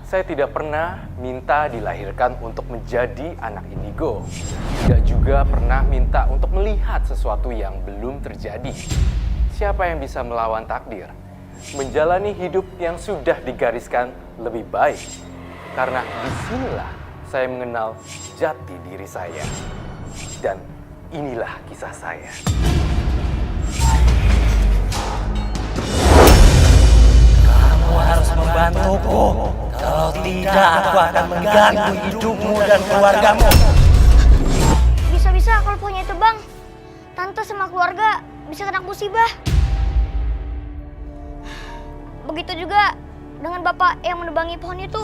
Saya tidak pernah minta dilahirkan untuk menjadi anak indigo. Tidak juga pernah minta untuk melihat sesuatu yang belum terjadi. Siapa yang bisa melawan takdir? Menjalani hidup yang sudah digariskan lebih baik. Karena disinilah saya mengenal jati diri saya. Dan inilah kisah saya. Kamu harus membantuku. Kalau tidak, aku akan mengganggu hidupmu dan keluargamu. Bisa-bisa kalau punya itu bang, tante sama keluarga bisa kena musibah. Begitu juga dengan bapak yang menebangi pohon itu.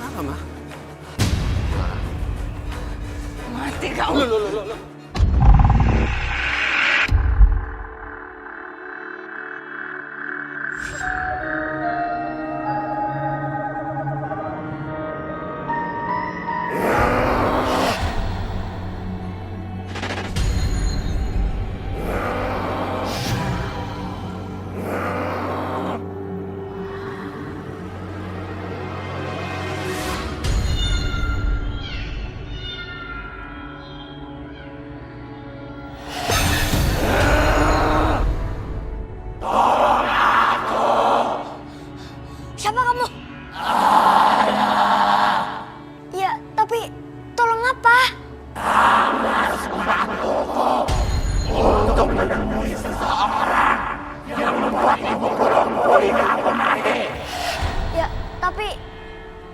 Kenapa, Ma? Mati kau. Loh. Siapa kamu? Ya, tapi tolong apa? Untuk menemui seseorang yang membuat ibu kurungmu di kampung ini. Ya, tapi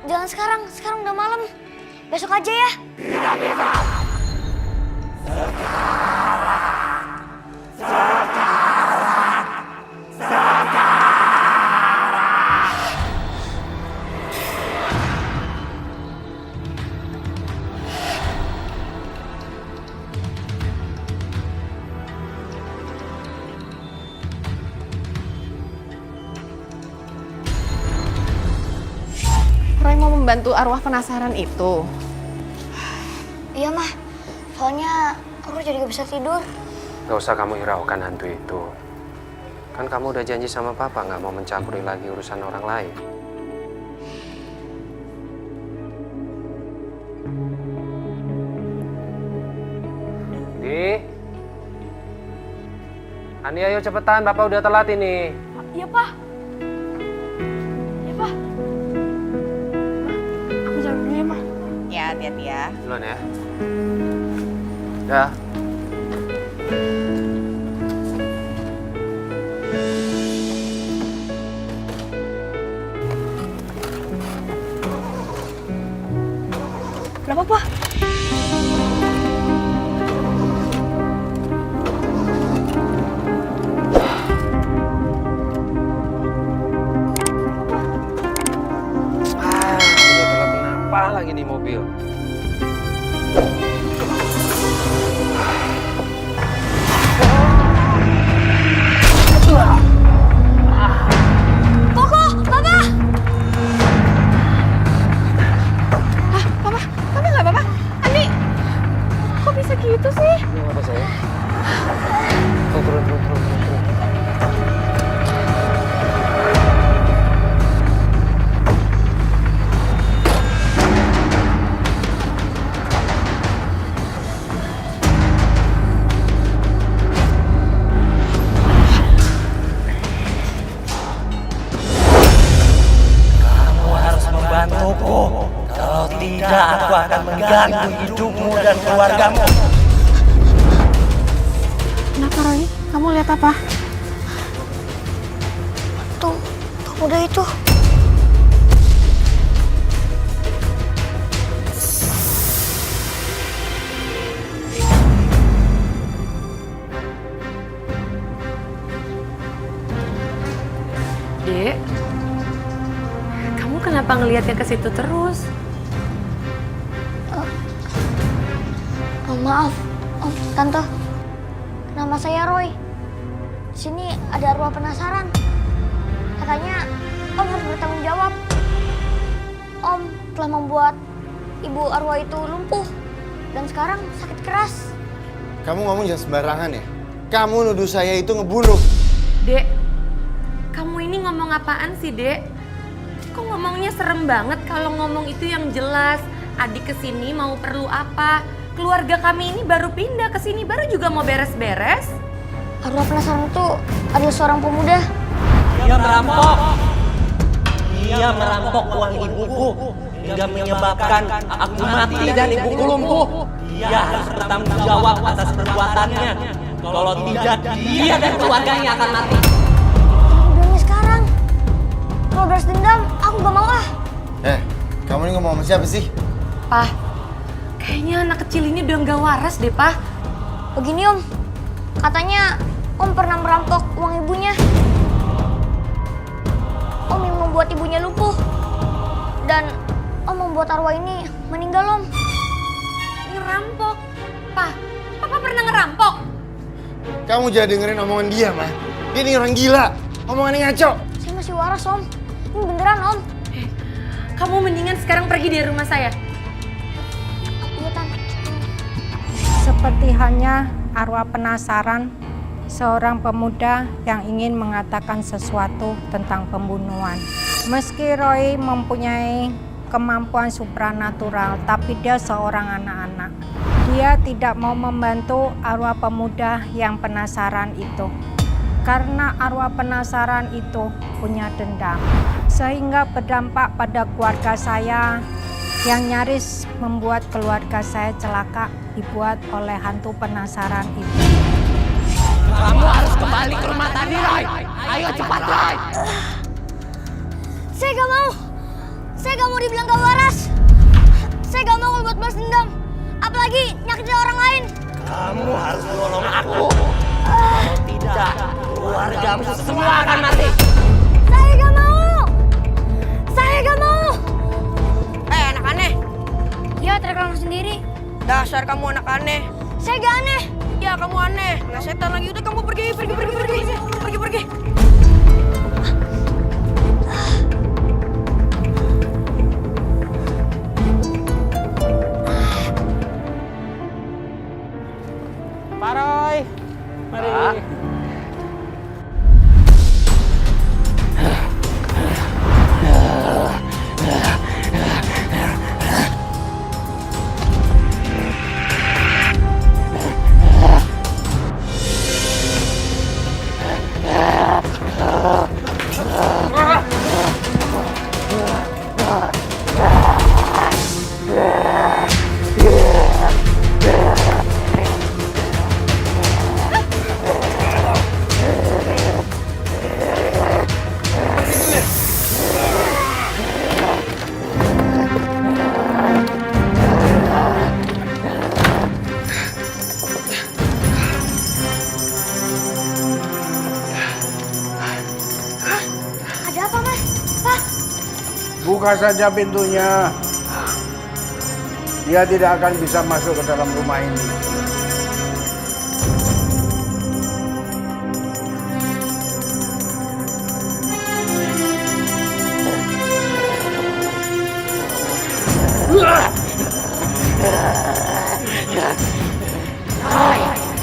jangan sekarang. Sekarang udah malam. Besok aja ya. Tidak bisa. Roy mau membantu arwah penasaran itu. Iya mah, soalnya aku jadi gak bisa tidur. Gak usah kamu hiraukan hantu itu. Kan kamu udah janji sama papa gak mau mencampuri lagi urusan orang lain. Di, Ani ayo cepetan, Bapak udah telat ini. Iya, Pak. Iya, Pak. Aku jalan dulu ya, Mah. Ya, hati-hati ya. Duluan ya. Ya. Kenapa, Pak? Udah telat kenapa lagi nih mobil? Koko, Papa! Papa nggak apa-apa? Andi, kok bisa gitu sih? Ini apa saya? Turun. Kamu harus membantuku. Kalau tidak, aku akan mengganggu hidupmu dan keluargamu. Kenapa, Roy? Kamu lihat apa? Tuh, pemuda itu. Dek, kamu kenapa ngelihatnya ke situ terus? Oh, maaf, Om, Tante. Nama saya Roy. Di sini ada arwah penasaran. Katanya Om harus bertanggung jawab. Om telah membuat ibu arwah itu lumpuh dan sekarang sakit keras. Kamu ngomong jangan sembarangan ya. Kamu nuduh saya itu ngebunuh. Dek, kamu ini ngomong apaan sih, Dek? Kok ngomongnya serem banget kalau ngomong itu yang jelas. Adik kesini mau perlu apa? Keluarga kami ini baru pindah ke sini, baru juga mau beres-beres. Arwah penasaran itu adalah seorang pemuda. Dia merampok. Dia merampok uang ibuku hingga menyebabkan aku mati dan ibuku lumpuh. Dia harus bertanggung jawab atas perbuatannya. Kalau tidak, dia dan keluarganya akan mati. Udah sekarang. Kalau balas dendam, aku gak mau ah. Kamu ini ngomong sama siapa sih? Pah, kayaknya anak kecil ini udah nggak waras deh, Pah. Begini Om, katanya Om pernah merampok uang ibunya. Om yang membuat ibunya lumpuh. Dan Om membuat arwah ini meninggal Om. Ngerampok? Pah, Papa pernah ngerampok? Kamu jangan dengerin omongan dia, Ma. Dia ini orang gila. Omongannya ngaco. Saya masih waras Om. Ini beneran Om. Kamu mendingan sekarang pergi dari rumah saya. Iya Tan. Seperti halnya arwah penasaran, seorang pemuda yang ingin mengatakan sesuatu tentang pembunuhan. Meski Roy mempunyai kemampuan supranatural, tapi dia seorang anak-anak. Dia tidak mau membantu arwah pemuda yang penasaran itu. Karena arwah penasaran itu punya dendam. Sehingga berdampak pada keluarga saya yang nyaris membuat keluarga saya celaka dibuat oleh hantu penasaran itu. Kamu harus kembali ke rumah tadi, Roy. Ayo cepat, Roy. Saya gak mau. Saya gak mau dibilang gak waras. Saya gak mau buat balas dendam. Apalagi nyakitin orang lain. Kamu harus menolong aku. Kalau tidak, keluargamu semua akan mati. Saya gak mau. Saya gak mau. Anak aneh. Ya terkenal sendiri. Dasar kamu anak aneh. Saya gak aneh. Ya kamu aneh. Kena setan lagi. Udah kamu pergi. Pergi. Pak Roy. Mari. Ada apa Mas? Pak? Buka saja pintunya. Dia tidak akan bisa masuk ke dalam rumah ini.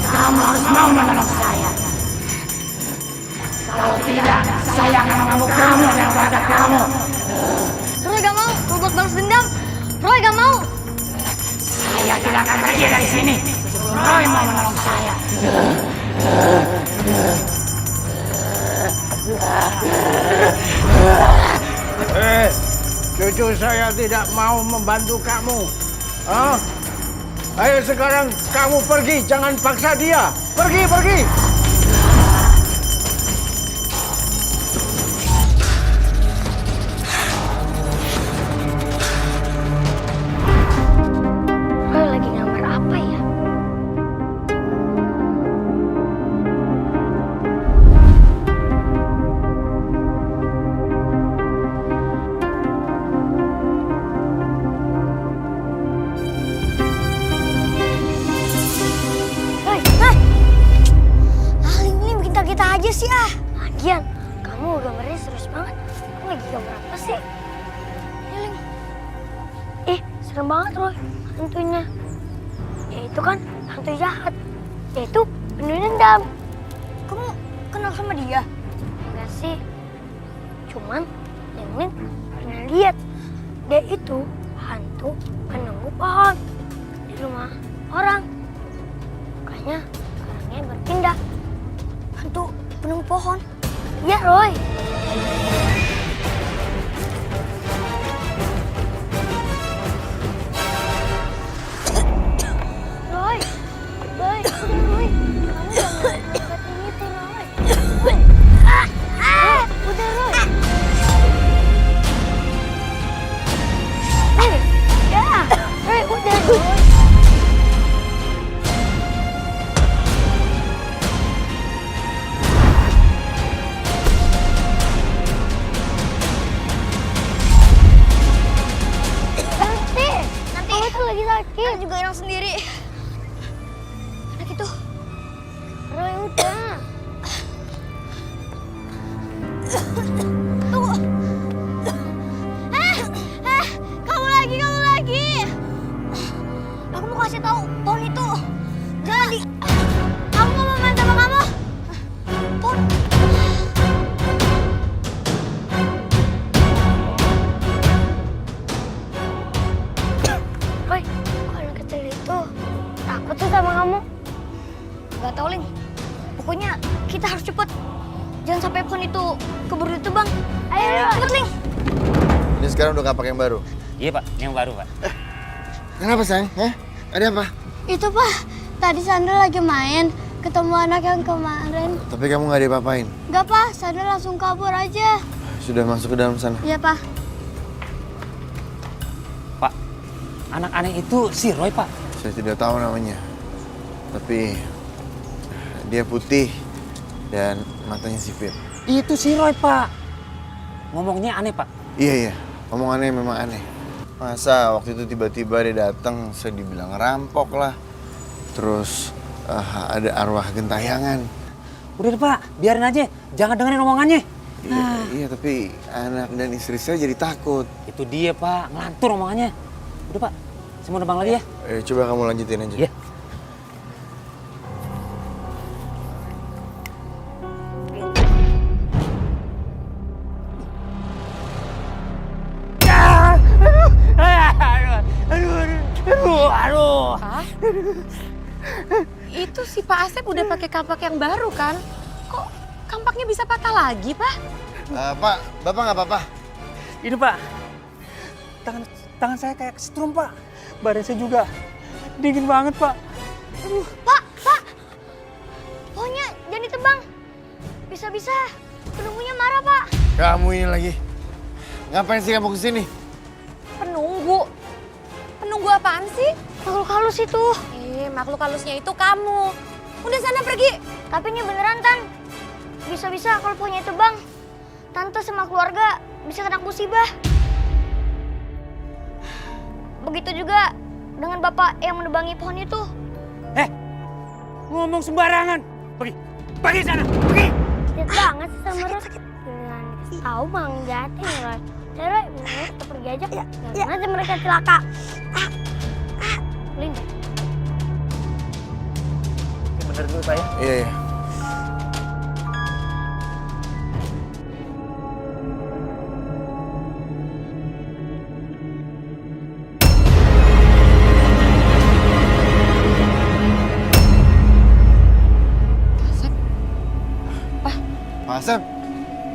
Kamu harus mau menolong saya. Kalau tidak, saya akan mengamuk kamu dan keluarga kamu. Roy gak mau buat balas dendam. Roy gak mau. Saya tidak akan pergi dari sini sebelum Roy mau menolong saya. Cucu saya tidak mau membantu kamu. Ayo sekarang kamu pergi, jangan paksa dia. Pergi. Roy lagi ngamar apa ya? Roy, Lim bikin kita aja sih ah. Lagian, kamu gambarnya serius banget. Kamu lagi gambar apa sih? Lim. serem banget Roy hantunya. Ya itu kan hantu jahat. Ya itu penuh dendam. Kamu kenal sama dia? Enggak sih. Cuman Nenek pernah lihat dia itu hantu penunggu pohon di rumah orang. Makanya orangnya berpindah. Hantu penunggu pohon. Iya Roy. Roy, Roy, Roy, kamu jangan angkat ini tuh Roy. Udah Roy. Ya, Roy udah Roy. Nanti kamu tuh lagi sakit. Aku juga hilang sendiri. Anak itu. Roy udah. Tunggu. Kamu lagi. Aku mau kasih tahu pohon itu. Jangan di. Kamu mau main sama kamu? Pohon. Roy, kalau anak kecil itu takut tuh sama kamu. Gak tau, Ling. Pokoknya kita harus cepet. Jangan sampai pohon itu keburu ditebang. Ayo, cepet, Ling. Ini sekarang udah gak pakai yang baru. Iya Pak, yang baru Pak. Kenapa sayang? Ada apa? Itu, Pak. Tadi Sandra lagi main. Ketemu anak yang kemarin. Tapi kamu gak diapa-apain? Enggak, Pak. Sandra langsung kabur aja. Sudah masuk ke dalam sana. Iya, Pak. Pak, anak aneh itu si Roy Pak. Saya tidak tahu namanya. Tapi dia putih dan matanya sipit. Itu si Roy Pak. Ngomongnya aneh Pak. Iya. Omongannya memang aneh. Masa waktu itu tiba-tiba dia datang, saya dibilang rampok lah. Terus ada arwah gentayangan. Udah deh Pak, biarin aja. Jangan dengerin omongannya. Iya, tapi anak dan istri saya jadi takut. Itu dia Pak, ngelantur omongannya. Udah Pak, saya mau nebang lagi ya. Coba kamu lanjutin aja. Iya. Aduh. Pak? Itu si Pak Asep udah pakai kampak yang baru kan? Kok kampaknya bisa patah lagi, Pak? Pak, Bapak nggak apa-apa? Ini Pak, tangan saya kayak kesetrum Pak. Badan saya juga dingin banget Pak. Pak! Pohonnya jangan ditebang. Bisa-bisa penunggunya marah, Pak. Kamu ini lagi. Ngapain sih kamu kesini? Penunggu? Penunggu apaan sih? Makhluk halus itu. Makhluk halusnya itu kamu. Udah sana pergi. Tapi ini beneran, Tan. Bisa-bisa kalau pohonnya tebang, Tante sama keluarga bisa kena musibah. Begitu juga dengan Bapak yang menebangi pohon itu. Ngomong sembarangan. Pergi sana, pergi. Sakit banget sih sama Roy. Dengan tahu Bang Jati nih, Roy. Roy, kita pergi aja. Jangan aja mereka celaka. Lin. Bener dulu Pak ya. Iya.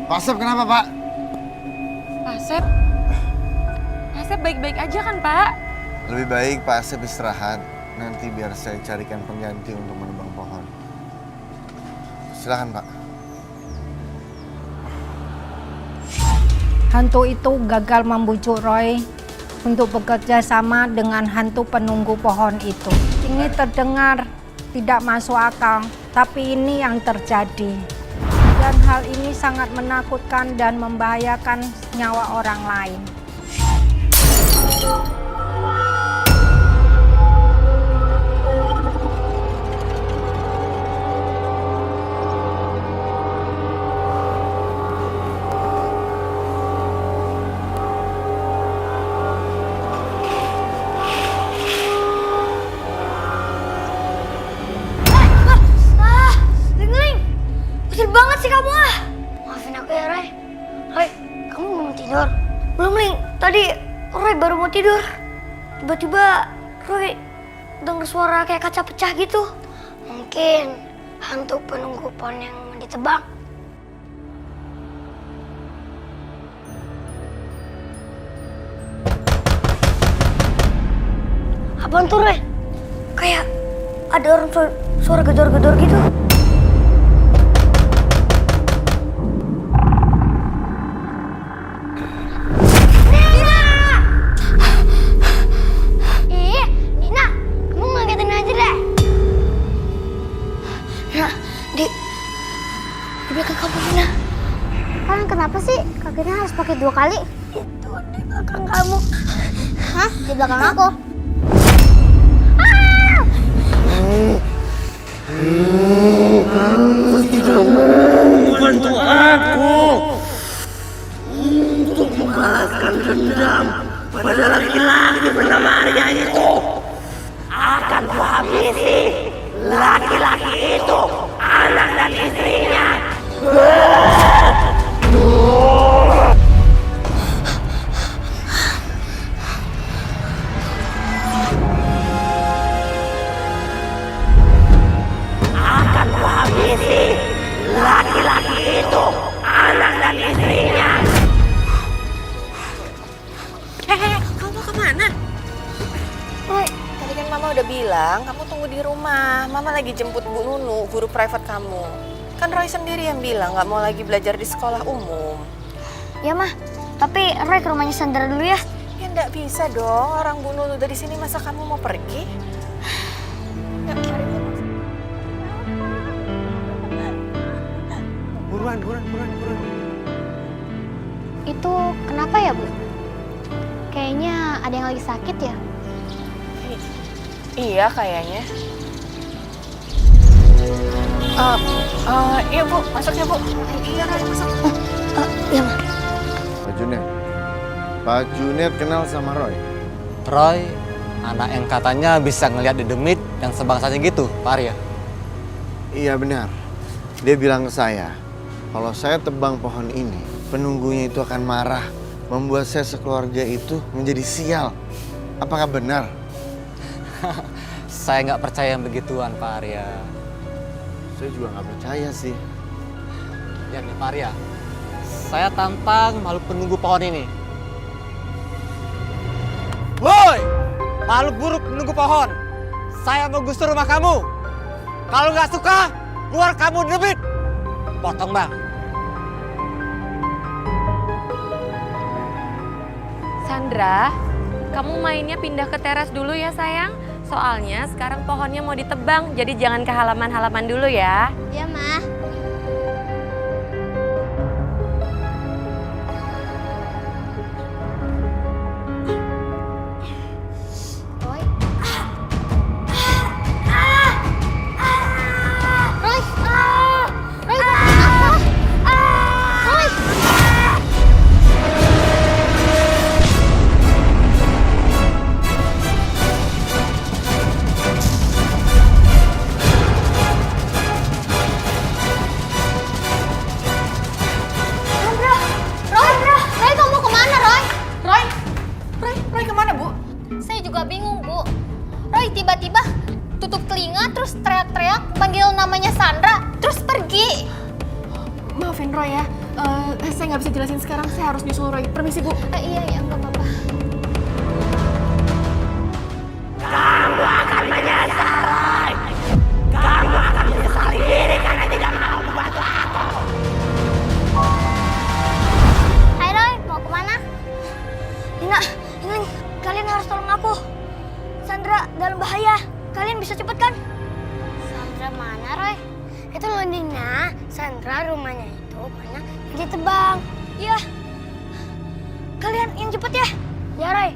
Pak Asep, kenapa Pak? Pak Asep baik-baik aja kan, Pak? Lebih baik Pak Asep istirahat. Nanti biar saya carikan pengganti untuk menebang pohon. Silakan Pak. Hantu itu gagal membujuk Roy untuk bekerja sama dengan hantu penunggu pohon itu. Ini terdengar tidak masuk akal, tapi ini yang terjadi. Dan hal ini sangat menakutkan dan membahayakan nyawa orang lain. Kecil banget sih kamu ah. Maafin aku ya, Roy. Roy, kamu belum tidur? Belum, Ling. Tadi Roy baru mau tidur. Tiba-tiba Roy dengar suara kayak kaca pecah gitu. Mungkin hantu penunggu pohon yang ditebang. Apaan tuh, Roy? Kayak ada orang suara gedor-gedor gitu. Nina! Ih, Nina, kamu ngagetin aja deh. Nah, di belakang kamu, Nina. Kalian kenapa sih kakinya harus pakai 2 kali? Itu di belakang kamu. Hah? Di belakang aku? Bantu aku untuk membalaskan dendam pada laki-laki bernama Arya itu. Akan kuhabisi laki-laki itu, anak dan istrinya. Akan kuhabisi laki-laki itu, anak dan istrinya. Kamu mau kemana? Roy, Tadi kan Mama udah bilang, kamu tunggu di rumah. Mama lagi jemput Bu Nunu, guru private kamu. Kan Roy sendiri yang bilang nggak mau lagi belajar di sekolah umum. ya mah. Tapi Roy ke rumahnya Sandra dulu ya. Ya nggak bisa dong, orang Bu Nunu dari sini masa kamu mau pergi? Yuk, mari Bu. Buruan. Itu kenapa ya, Bu? Kayaknya ada yang lagi sakit ya? Iya kayaknya. Iya Bu, masuk ya Bu. Iya Roy, masuk. Iya mah. Pak Junet kenal sama Roy? Roy, anak yang katanya bisa ngelihat di demit yang sebangsanya gitu, Pak Arya. Iya benar. Dia bilang ke saya, kalau saya tebang pohon ini, penunggunya itu akan marah, membuat saya sekeluarga itu menjadi sial. Apakah benar? Saya nggak percaya yang begituan, Pak Arya. Saya juga nggak percaya sih. Ya nih, Pak Arya. Saya tantang makhluk penunggu pohon ini. Woi, makhluk buruk penunggu pohon. Saya mau gusur rumah kamu. Kalau nggak suka, keluar kamu demit. Potong, Bang. Sandra, kamu mainnya pindah ke teras dulu ya sayang. Soalnya sekarang pohonnya mau ditebang, jadi jangan ke halaman-halaman dulu ya. Iya mah. Roy kemana Bu? Saya juga bingung, Bu. Roy tiba-tiba tutup telinga, terus teriak-teriak, panggil namanya Sandra, terus pergi. Maafin Roy ya, saya nggak bisa jelasin sekarang, saya harus nyusul Roy. Permisi Bu. Iya, nggak apa-apa. Kamu akan menyesal, Roy. Kamu akan menyesali diri karena tidak mau membantu aku. Hai Roy, mau kemana? Nina, kalian harus tolong aku. Sandra dalam bahaya. Kalian bisa cepet kan? Sandra mana, Roy? Itu loh Nina, Sandra rumahnya itu banyak yang ditebang. Iya. Kalian yang cepet ya. Ya, Roy.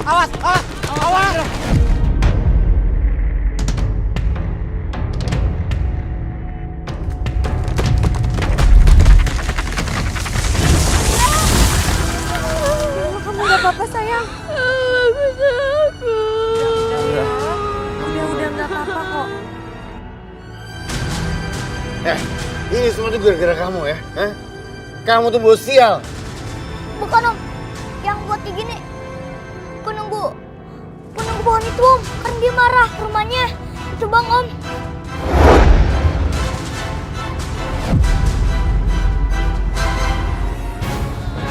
Awas, awas, awas! Ini semua tuh gara-gara kamu ya. Kamu tuh bos sial. Bukan Om, yang buat kayak gini penunggu pohon itu Om, kan dia marah ke rumahnya. Itu Bang Om.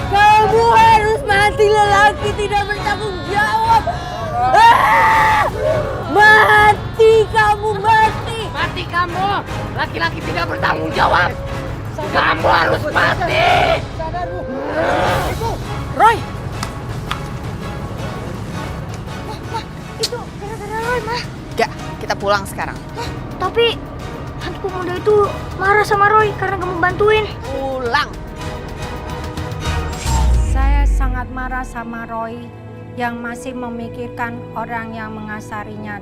Kamu harus mati, lelaki tidak bertanggung jawab. Mati kamu, mati. Mati kamu, laki-laki tidak bertanggung jawab. Kamu harus mati. Roy, Itu gara-gara Roy, Mah. Gak, kita pulang sekarang. Tapi hantu pemuda itu marah sama Roy karena kamu bantuin. Pulang. Saya sangat marah sama Roy yang masih memikirkan orang yang mengasarinya.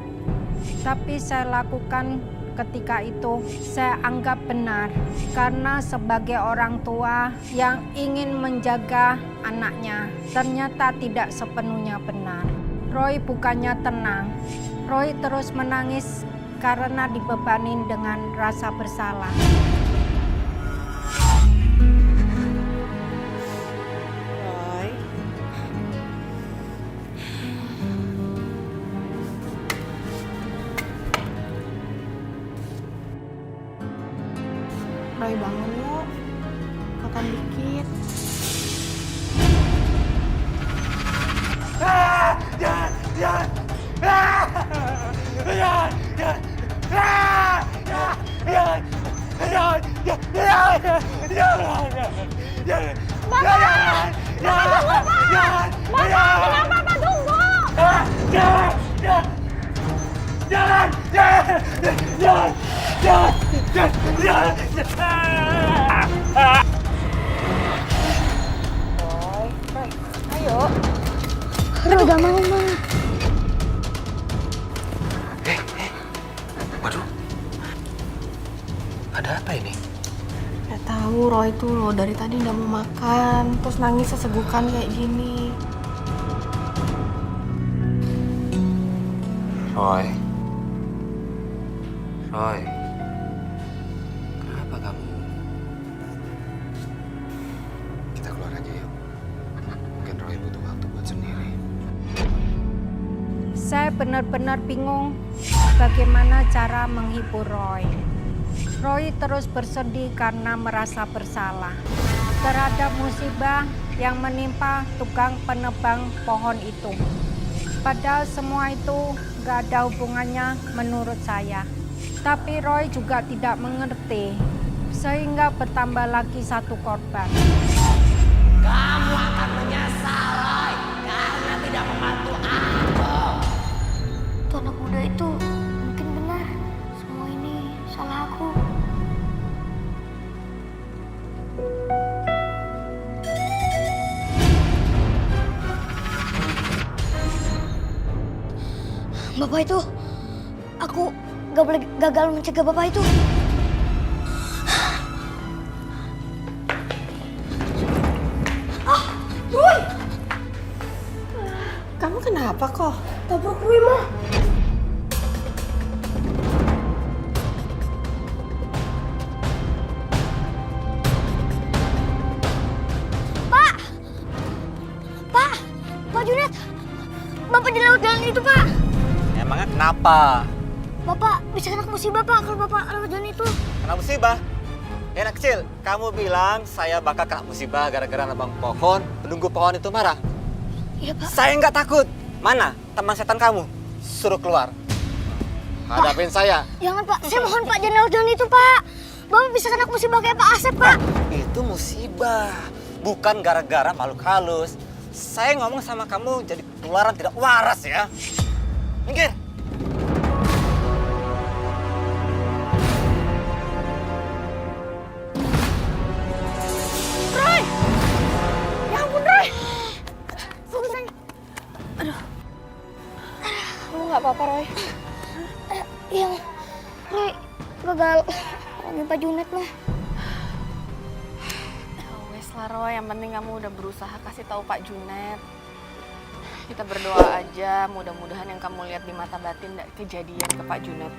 Tapi saya lakukan ketika itu saya anggap benar karena sebagai orang tua yang ingin menjaga anaknya ternyata tidak sepenuhnya benar. Roy bukannya tenang, Roy terus menangis karena dibebani dengan rasa bersalah. Roy. Roy bangun yuk. Makan dikit. Roy udah mau, Mah. Waduh. Ada apa ini? Gak tahu Roy tuh loh dari tadi nggak mau makan, terus nangis sesegukan kayak gini. Roy. Roy. Kenapa kamu? Kita keluar aja yuk. Mungkin Roy butuh waktu buat sendiri. Saya benar-benar bingung bagaimana cara menghibur Roy. Roy terus bersedih karena merasa bersalah terhadap musibah yang menimpa tukang penebang pohon itu. Padahal semua itu gak ada hubungannya menurut saya. Tapi Roy juga tidak mengerti, sehingga bertambah lagi satu korban. Kamu akan menyesal, Roy, karena tidak membantu aku. Tuh anak muda itu mungkin benar. Semua ini salah aku. Bapak itu, aku gak boleh gagal mencegah Bapak itu. Roy! Kamu kenapa kok? Tabrak Roy, Mah. Pak Junet, Bapak di laut jalan itu, Pak. Emangnya kenapa? Bapak bisa kena musibah, Pak, kalau Bapak lewat jalan itu. Kena musibah? Ya anak kecil, kamu bilang saya bakal kena musibah gara-gara nebang pohon, penunggu pohon itu marah. Iya, Pak. Saya nggak takut. Mana teman setan kamu? Suruh keluar. Hadapin saya. Jangan, Pak. Saya mohon, Pak, jangan lewat jalan itu, Pak. Bapak bisa kena musibah kayak Pak Asep, Pak. Itu musibah, bukan gara-gara makhluk halus. Saya ngomong sama kamu jadi ketularan tidak waras ya. Minggir. Roy! Ya ampun, Roy! Fokus aja. Aduh. Kamu nggak apa-apa Roy? Yang Roy gagal lagi Pak Junet, Mah. Wes lah Roy, yang penting kamu udah berusaha kasih tahu Pak Junet. Kita berdoa aja, mudah-mudahan yang kamu lihat di mata batin tidak kejadian ke Pak Junet.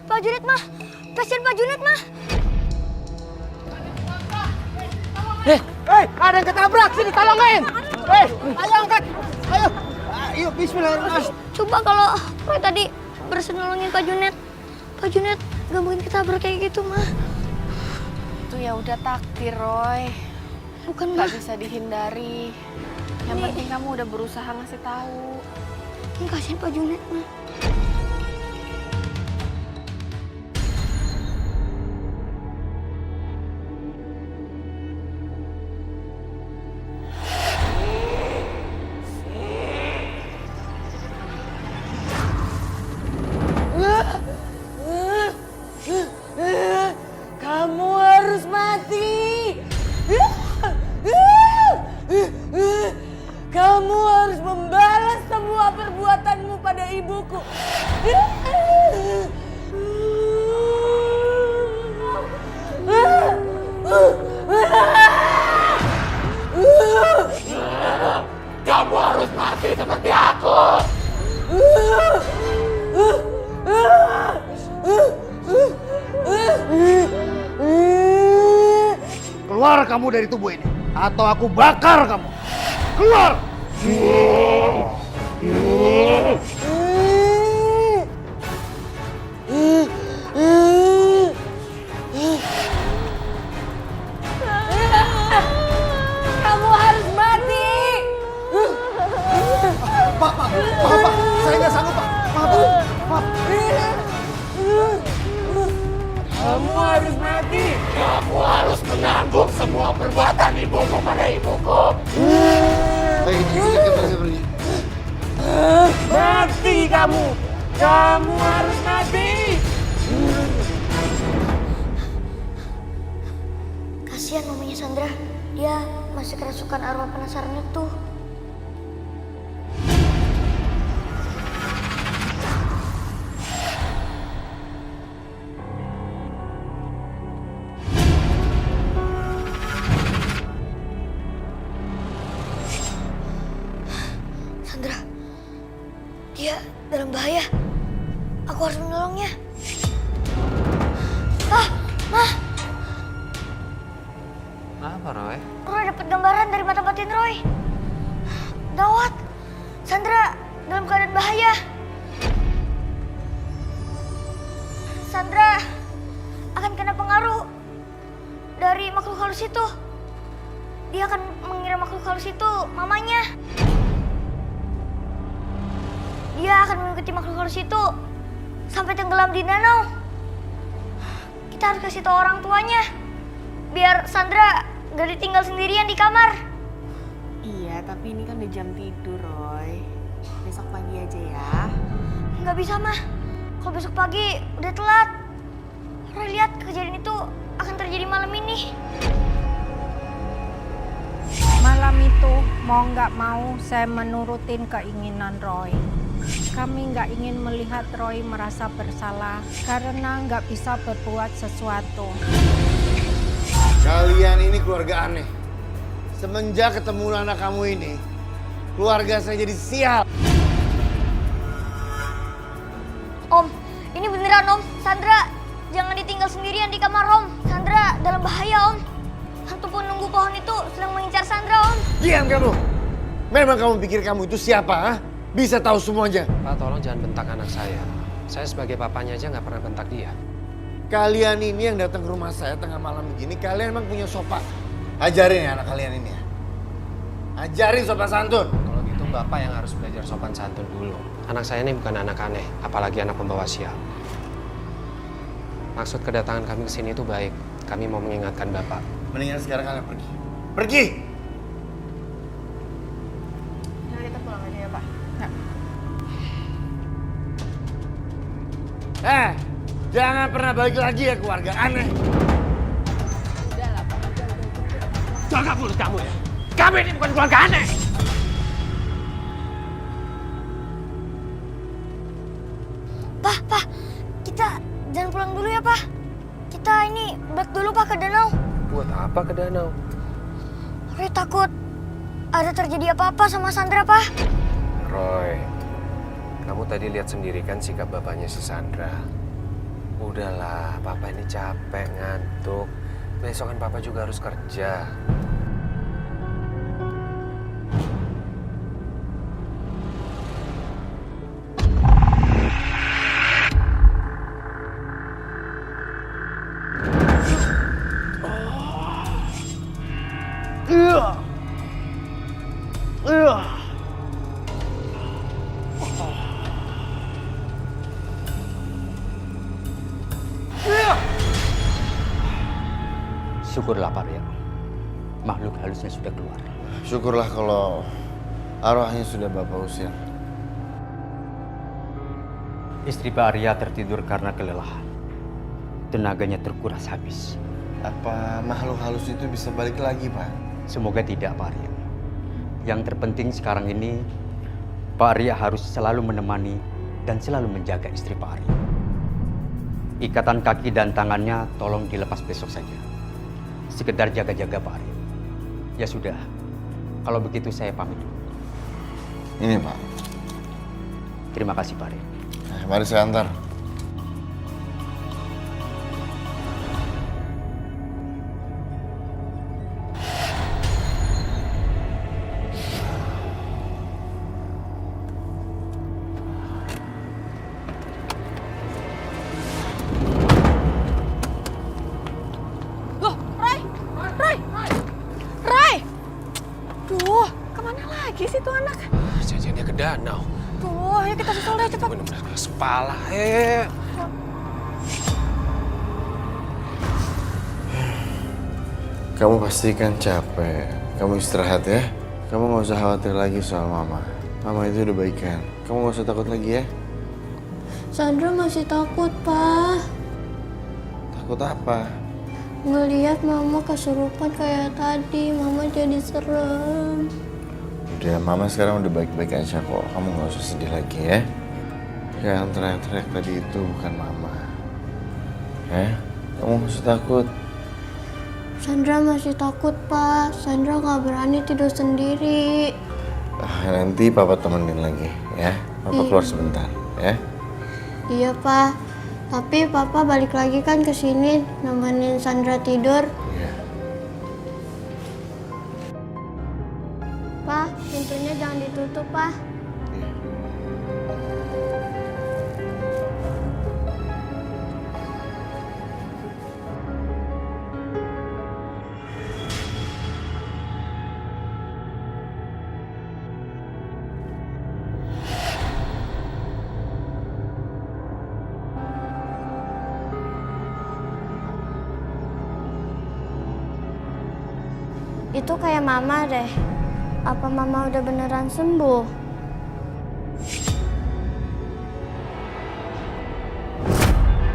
Pak Junet mah. Kasihan Pak Junet mah. Hei, ada yang ketabrak, sini tolongin. Hei, ayo angkat. Ayo. Ayo, bismillahirrahmanirrahim. Coba kalau Roy tadi berhasil nolongin Pak Junet. Pak Junet gak mungkin ketabrak kayak gitu mah. Itu ya udah takdir, Roy. Bukan mah. Gak bisa dihindari. Yang penting kamu udah berusaha ngasih tahu. Ini kasihan Pak Junet mah. Kamu harus mati. Kamu harus membalas semua perbuatanmu pada ibuku. Kamu harus mati seperti aku. Keluar kamu dari tubuh ini, atau aku bakar kamu. Keluar! Kamu harus mati. Pak, saya nggak sanggup, Pak. Maaf. Kamu harus mati. Kamu harus menanggung semua perbuatan ibumu pada ibuku. Ayo, kita pergi. Mati kamu. Kamu harus mati. Kasihan mamanya Sandra. Dia masih kerasukan arwah penasaran itu. Sandra, dia dalam bahaya. Aku harus menolongnya. Mah, Apa, Roy? Roy dapat gambaran dari mata batin Roy. Gawat, Sandra dalam keadaan bahaya. Sandra akan kena pengaruh dari makhluk halus itu. Dia akan mengira makhluk halus itu mamanya. Dia akan mengikuti makhluk halus itu sampai tenggelam di danau. Kita harus kasih tahu orang tuanya, biar Sandra gak ditinggal sendirian di kamar. Iya, tapi ini kan udah jam tidur, Roy. Besok pagi aja ya. Nggak bisa, Mah. Kalau besok pagi udah telat. Roy lihat kejadian itu akan terjadi malam ini. Malam itu mau nggak mau saya menurutin keinginan Roy. Kami nggak ingin melihat Roy merasa bersalah karena nggak bisa berbuat sesuatu. Kalian ini keluarga aneh. Semenjak ketemu anak kamu ini, keluarga saya jadi sial. Om, ini beneran Om. Sandra jangan ditinggal sendirian di kamar Om. Sandra dalam bahaya Om. Hantu penunggu pohon itu sedang mengincar Sandra Om. Diam kamu. Memang kamu pikir kamu itu siapa? Ha? Bisa tahu semuanya. Pak, tolong jangan bentak anak saya. Saya sebagai papanya aja nggak pernah bentak dia. Kalian ini yang datang ke rumah saya tengah malam begini, kalian emang punya sopan. Ajarin ya anak kalian ini ya. Ajarin sopan santun. Kalau gitu Bapak yang harus belajar sopan santun dulu. Anak saya ini bukan anak aneh, apalagi anak pembawa sial. Maksud kedatangan kami ke sini itu baik. Kami mau mengingatkan Bapak. Mendingan sekarang kalian pergi. Pergi! Nah, kita pulang aja ya, Pak. Jangan pernah balik lagi ya keluarga aneh. Jaga mulut kamu ya. Kami ini bukan keluarga aneh. Pak, kita jangan pulang dulu ya, Pak. Kita ini balik dulu, Pak, ke danau. Buat apa ke danau? Roy takut ada terjadi apa-apa sama Sandra, Pak. Roy, kamu tadi lihat sendiri kan sikap bapaknya si Sandra. Udahlah, papa ini capek, ngantuk. Besok kan papa juga harus kerja. Syukurlah Pak Ria, makhluk halusnya sudah keluar. Syukurlah kalau arwahnya sudah Bapak usir. Istri Pak Arya tertidur karena kelelahan. Tenaganya terkuras habis. Apa makhluk halus itu bisa balik lagi, Pak? Semoga tidak Pak Arya. Yang terpenting sekarang ini, Pak Arya harus selalu menemani dan selalu menjaga istri Pak Arya. Ikatan kaki dan tangannya tolong dilepas besok saja. Sekedar jaga-jaga Pak Arya. Ya sudah, kalau begitu saya pamit dulu. Ini, Pak. Terima kasih Pak Arya. Mari saya antar. Loh, Roy! Roy! Duh, kemana lagi sih tuh anak? Jangan dia ke danau. Tuh, ayo kita susul deh cepat. Bener-bener keras kepala, Kamu pasti kan capek. Kamu istirahat ya. Kamu nggak usah khawatir lagi soal Mama. Mama itu udah baikan. Kamu nggak usah takut lagi ya. Sandra masih takut, Pak. Takut apa? Ngeliat Mama kesurupan kayak tadi, Mama jadi serem. Udah, Mama sekarang udah baik-baik aja kok. Kamu nggak usah sedih lagi ya. Yang teriak-teriak tadi itu bukan Mama. Ya, kamu nggak usah takut. Sandra masih takut, Pak. Sandra nggak berani tidur sendiri. Nanti Papa temenin lagi ya. Papa keluar sebentar ya. Iya, Pak. Tapi Papa balik lagi kan ke sini nemenin Sandra tidur. Iya. Pak, pintunya jangan ditutup, Pak. Itu kayak Mama deh. Apa Mama udah beneran sembuh?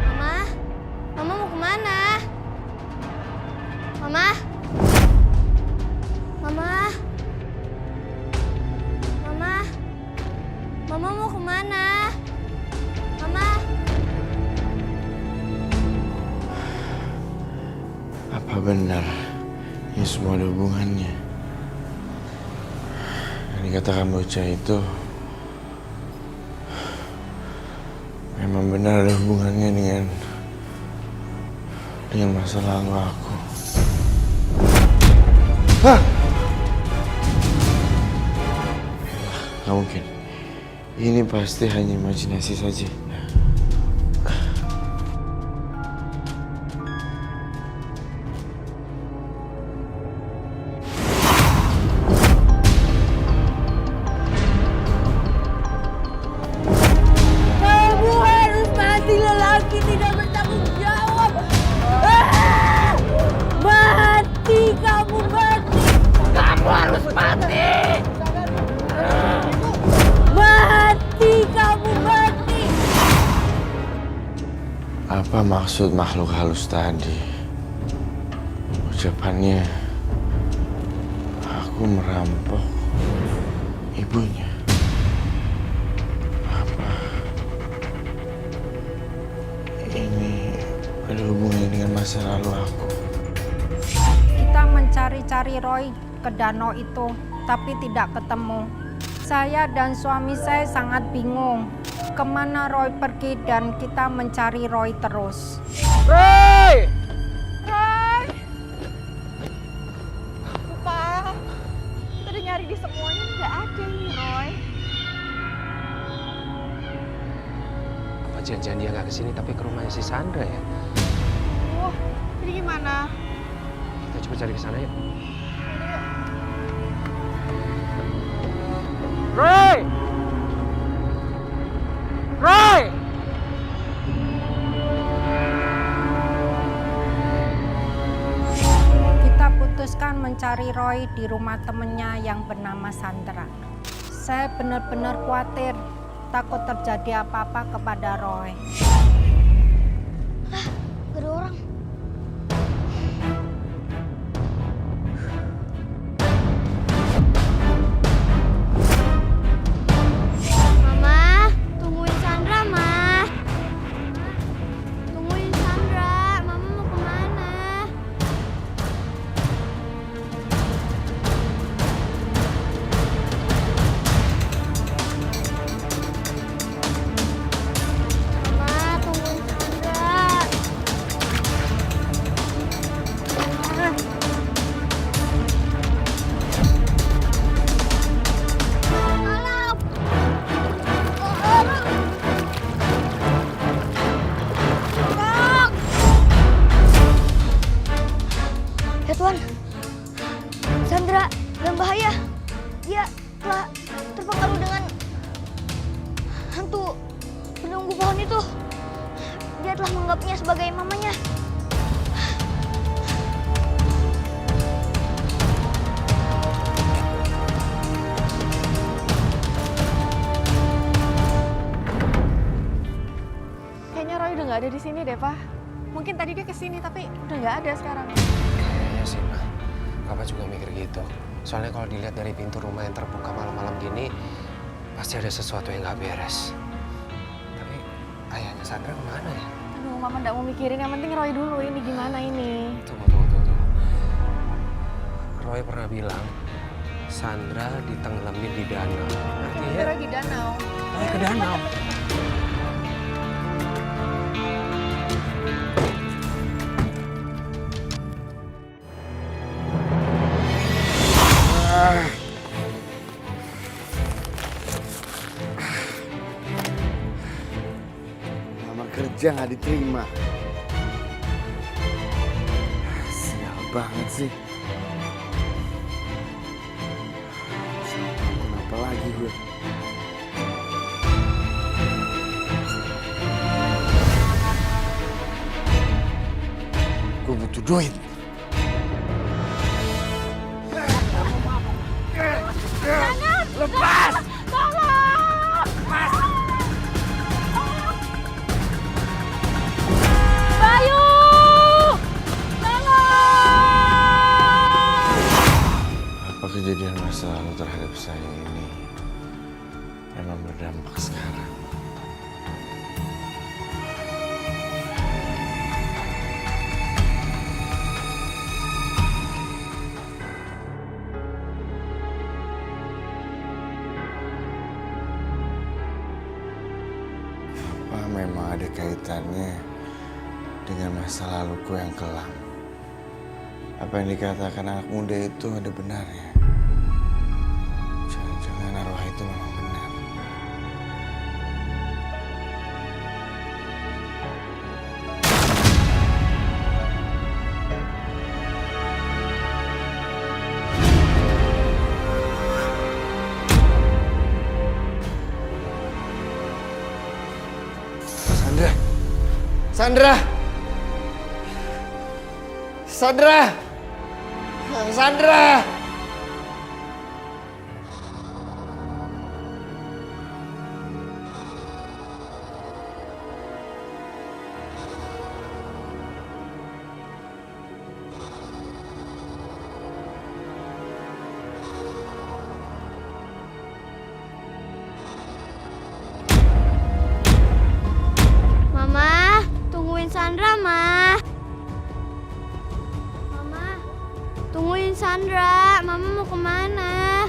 Mama? Mama mau kemana? Mama? Mama? Mama? Mama mau kemana? Mama? Apa benar ini semua ada hubungannya? Yang dikatakan bocah itu memang benar ada hubungannya dengan masa lalu aku. Hah? Nggak mungkin. Ini pasti hanya imajinasi saja. Apa maksud makhluk halus tadi? Ucapannya, aku merampok ibunya. Apa ini ada hubungannya dengan masa lalu aku? Kita mencari-cari Roy ke danau itu, tapi tidak ketemu. Saya dan suami saya sangat bingung. Kemana Roy pergi dan kita mencari Roy terus. Roy! Roy! Lupa. Kita udah nyari di semuanya, nggak ada nih Roy. Apa janjian dia nggak kesini tapi ke rumahnya si Sandra ya? Jadi gimana? Kita coba cari ke sana yuk. Roy! Roy! Kita putuskan mencari Roy di rumah temennya yang bernama Sandra. Saya benar-benar khawatir, takut terjadi apa-apa kepada Roy. Gak ada orang. Mama, tungguin Sandra, Ma. Tungguin Sandra, Mama mau kemana? Mama, tungguin Sandra. Ya Tuhan, Sandra dalam bahaya. Dia telah terpengaruh dengan hantu penunggu pohon itu. Dia telah menganggapnya sebagai mamanya. Kayaknya Roy udah nggak ada di sini deh, Pak. Mungkin tadi dia kesini tapi udah nggak ada sekarang. Kayaknya sih, Ma. Papa juga mikir gitu. Soalnya kalau dilihat dari pintu rumah yang terbuka malam-malam gini, pasti ada sesuatu yang nggak beres. Tapi ayahnya Sandra kemana ya? Aduh, Mama nggak mau mikirin. Yang penting Roy dulu. Ini gimana ini? Tunggu. Roy pernah bilang Sandra ditenggelamin di danau. Artinya Roy di danau. ke danau. Lamar kerja nggak diterima. Sial banget sih. Kenapa lagi gue? Gue butuh duit. Lepas! Bayu! Apa kejadian masa lalu terhadap saya ini memang berdampak sekarang? Apa memang ada kaitannya dengan masa laluku yang kelam? Apa yang dikatakan anak muda itu ada benarnya? Jangan-jangan arwah itu memang benar. Sandra! Sandra! Sandra! Sandra! Mama, tungguin Sandra, Ma. Mama, tungguin Sandra. Mama mau kemana?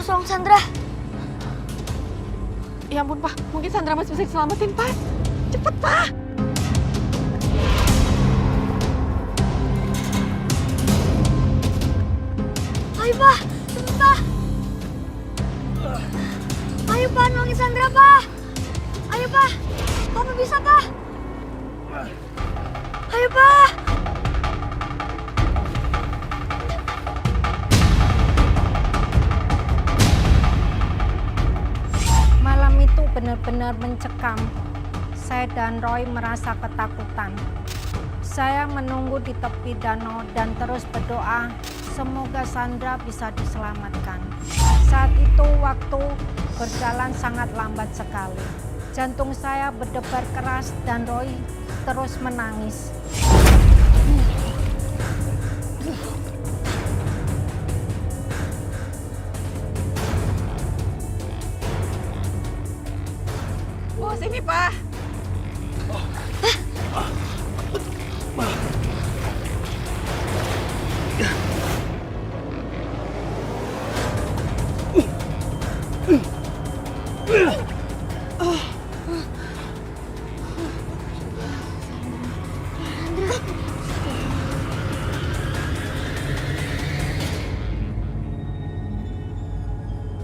harus tolong Sandra. Ya ampun, Pak. Mungkin Sandra masih bisa diselamatin, Pak. Cepet, Pak. Ayo, Pak. Cepet, Pak. Ayo, Pak. Nolongin Sandra, Pak. Ayo, Pak. Papa bisa, Pak. Ayo, Pak. Malam itu benar-benar mencekam. Saya dan Roy merasa ketakutan. Saya menunggu di tepi danau dan terus berdoa semoga Sandra bisa diselamatkan. Saat itu waktu berjalan sangat lambat sekali. Jantung saya berdebar keras dan Roy terus menangis. Oh, sini, Pak.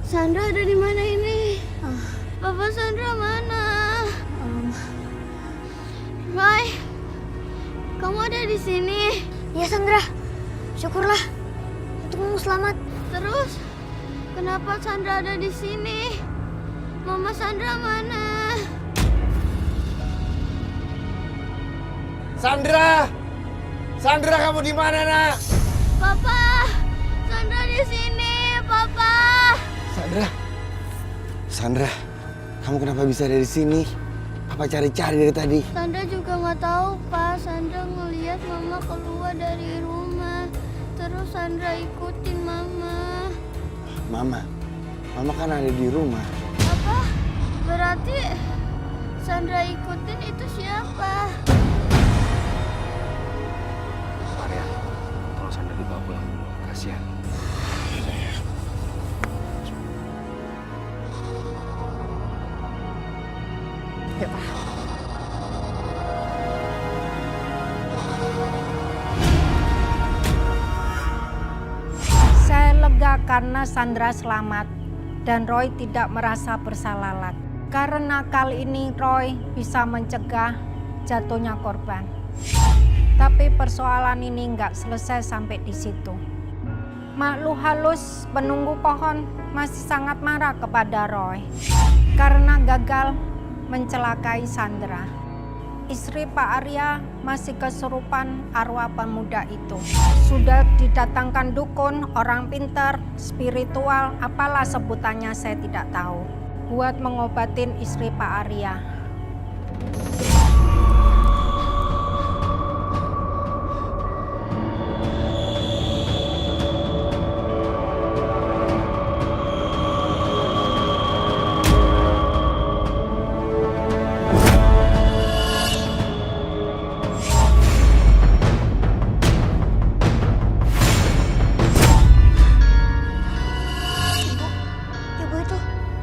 Sandra ada di mana ini? Papa Sandra mana? Roy, kamu ada di sini? Ya Sandra, syukurlah untukmu selamat. Terus, kenapa Sandra ada di sini? Mama Sandra mana? Sandra! Sandra, kamu di mana, Nak? Papa, Sandra di sini, Papa. Sandra. Sandra, kamu kenapa bisa ada di sini? Papa cari-cari dari tadi. Sandra juga nggak tahu, Pak. Sandra ngelihat Mama keluar dari rumah. Terus Sandra ikutin Mama. Mama kan ada di rumah. Apa? Berarti Sandra ikutin itu siapa? Arya, tolong Sandra dibawa pulang dulu. Kasihan. Ya, Pak. Saya lega karena Sandra selamat dan Roy tidak merasa bersalah lagi. Karena kali ini Roy bisa mencegah jatuhnya korban. Tapi persoalan ini nggak selesai sampai di situ. Makhluk halus penunggu pohon masih sangat marah kepada Roy karena gagal mencelakai Sandra. Istri Pak Arya masih kesurupan arwah pemuda itu. Sudah didatangkan dukun, orang pintar, spiritual, apalah sebutannya saya tidak tahu, buat mengobatin istri Pak Arya.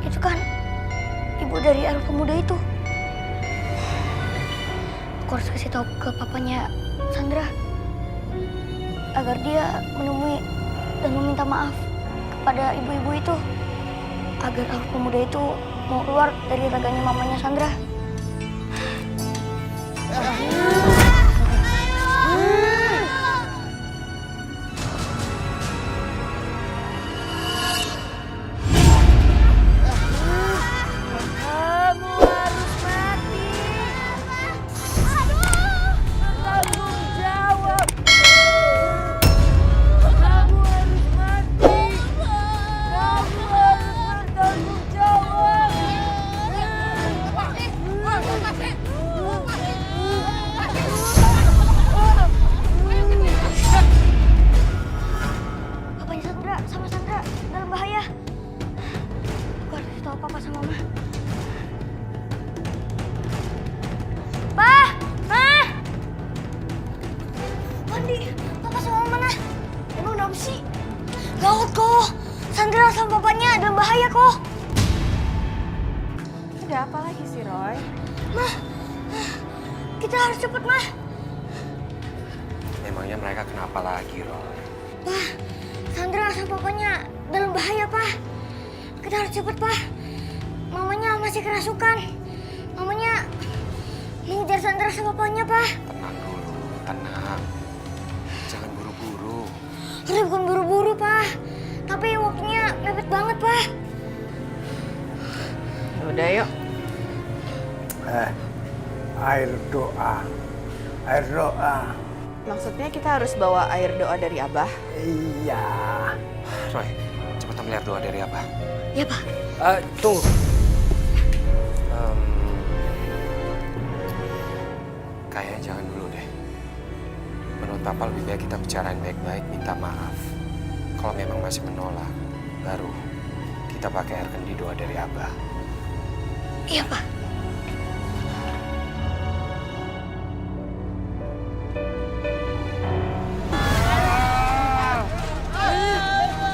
Itu kan ibu dari arwah pemuda itu. Aku harus kasih tahu ke papanya Sandra agar dia menemui dan meminta maaf kepada ibu-ibu itu agar arwah pemuda itu mau keluar dari raganya mamanya Sandra. Sandra sama bapaknya dalam bahaya kok. Ada apa lagi sih, Roy? Mah, kita harus cepet, Mah. Memangnya mereka kenapa lagi, Roy? Pak, Sandra sama bapaknya dalam bahaya, Pak. Kita harus cepet, Pak. Mamanya masih kerasukan. Mamanya mengejar Sandra sama bapaknya, Pak. Tenang dulu, tenang. Jangan buru-buru. Ini bukan buru-buru, Pak. Tapi waktunya mepet banget, Pak. Udah yuk. Air doa. Air doa. Maksudnya kita harus bawa air doa dari Abah? Iya. Roy, cepetan melihat doa dari Abah. Ya, Pak. Tunggu. Kayaknya jangan dulu deh. Menurut Papa lebih baik kita bicarain baik-baik, minta maaf. Kalau memang masih menolak, baru kita pakai air kendi doa dari Abah. Iya, Pak.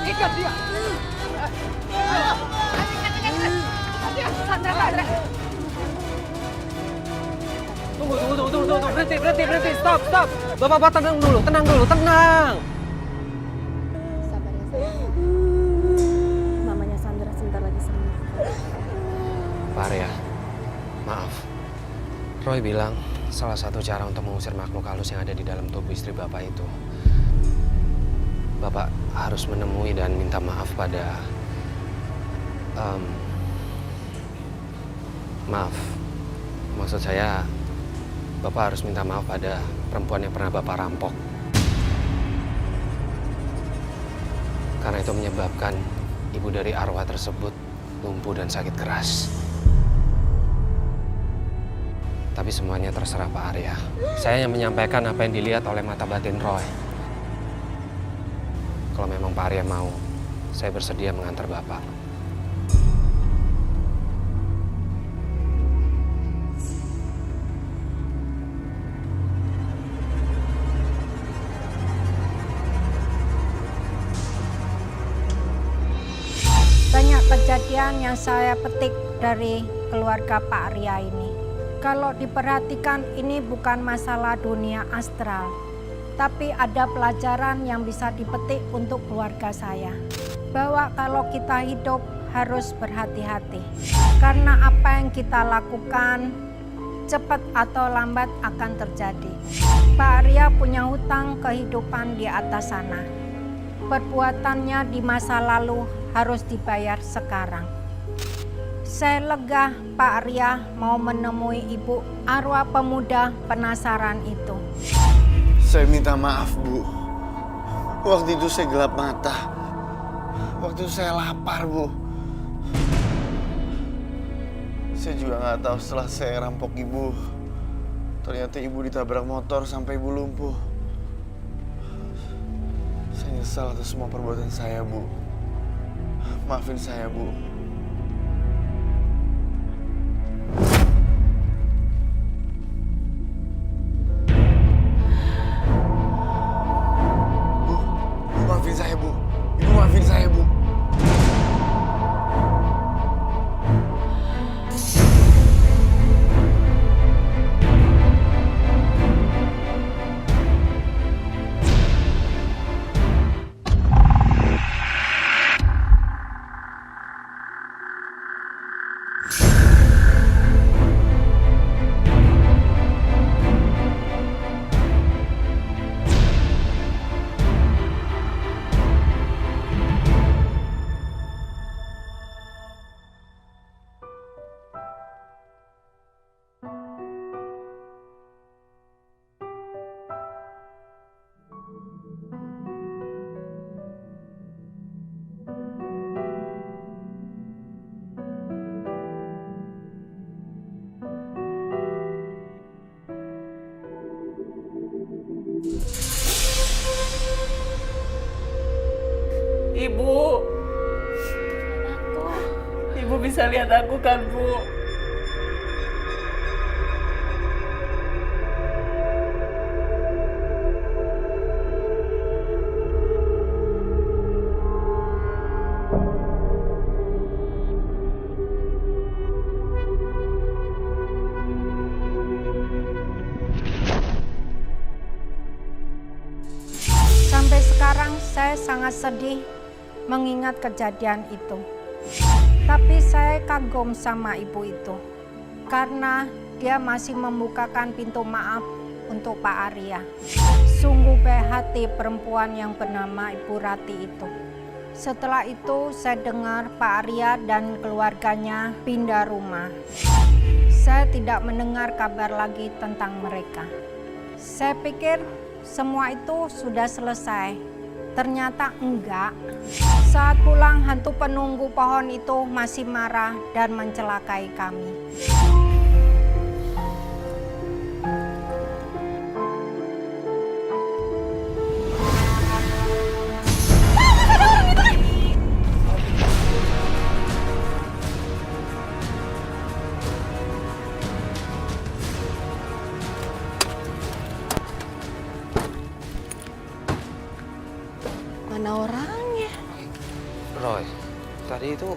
Ikat dia. Tunggu. Berhenti. Stop. Bapak tenang dulu, tenang. Sabar ya, sayang. Mamanya Sandra sebentar lagi sembuh. Pak Arya, maaf. Roy bilang salah satu cara untuk mengusir makhluk halus yang ada di dalam tubuh istri Bapak itu, Bapak harus menemui dan minta maaf pada... maaf, maksud saya Bapak harus minta maaf pada perempuan yang pernah Bapak rampok. Karena itu menyebabkan ibu dari arwah tersebut lumpuh dan sakit keras. Tapi semuanya terserah Pak Arya. Saya yang menyampaikan apa yang dilihat oleh mata batin Roy. Kalau memang Pak Arya mau, saya bersedia mengantar Bapak. Banyak kejadian yang saya petik dari keluarga Pak Arya ini. Kalau diperhatikan, ini bukan masalah dunia astral, tapi ada pelajaran yang bisa dipetik untuk keluarga saya. Bahwa kalau kita hidup harus berhati-hati. Karena apa yang kita lakukan, cepat atau lambat akan terjadi. Pak Arya punya hutang kehidupan di atas sana. Perbuatannya di masa lalu harus dibayar sekarang. Saya lega Pak Arya mau menemui ibu arwah pemuda penasaran itu. Saya minta maaf, Bu. Waktu itu saya gelap mata. Waktu itu saya lapar, Bu. Saya juga nggak tahu setelah saya rampok ibu, ternyata ibu ditabrak motor sampai ibu lumpuh. Saya nyesal atas semua perbuatan saya, Bu. Maafin saya, Bu. Bu, maafin saya, Bu. Ibu maafin saya, Bu. Ibu. Ibu bisa lihat aku kan, Bu? sedih mengingat kejadian itu. Tapi saya kagum sama ibu itu karena dia masih membukakan pintu maaf untuk Pak Arya. Sungguh baik hati perempuan yang bernama Ibu Rati itu. Setelah itu saya dengar Pak Arya dan keluarganya pindah rumah. Saya tidak mendengar kabar lagi tentang mereka. Saya pikir semua itu sudah selesai. Ternyata enggak. Saat pulang, hantu penunggu pohon itu masih marah dan mencelakai kami. Mana orangnya? Roy, tadi itu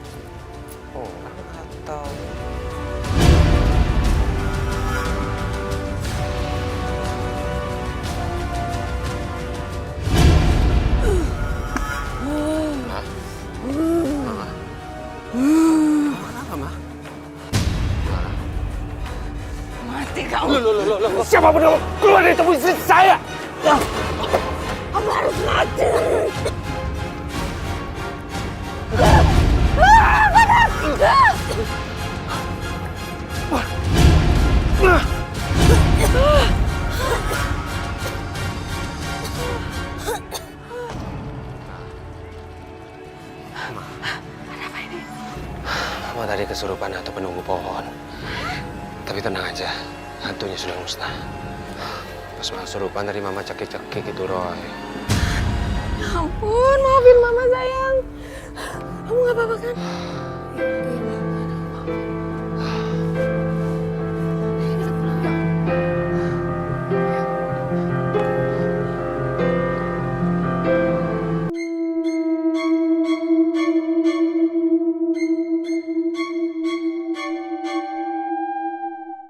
orang atau... Ma? Kenapa, Ma? Mati kamu. Siapa pun keluar dari tubuh istri saya! Kamu harus mati. Mama tadi kesurupan atau penunggu pohon. Tapi tenang aja, hantunya sudah musnah. Pas Mama kesurupan tadi Mama cekik-cekik gitu, Roy. Ya ampun, maafin mama sayang. Kamu gak apa-apa kan? Kita pulang yuk.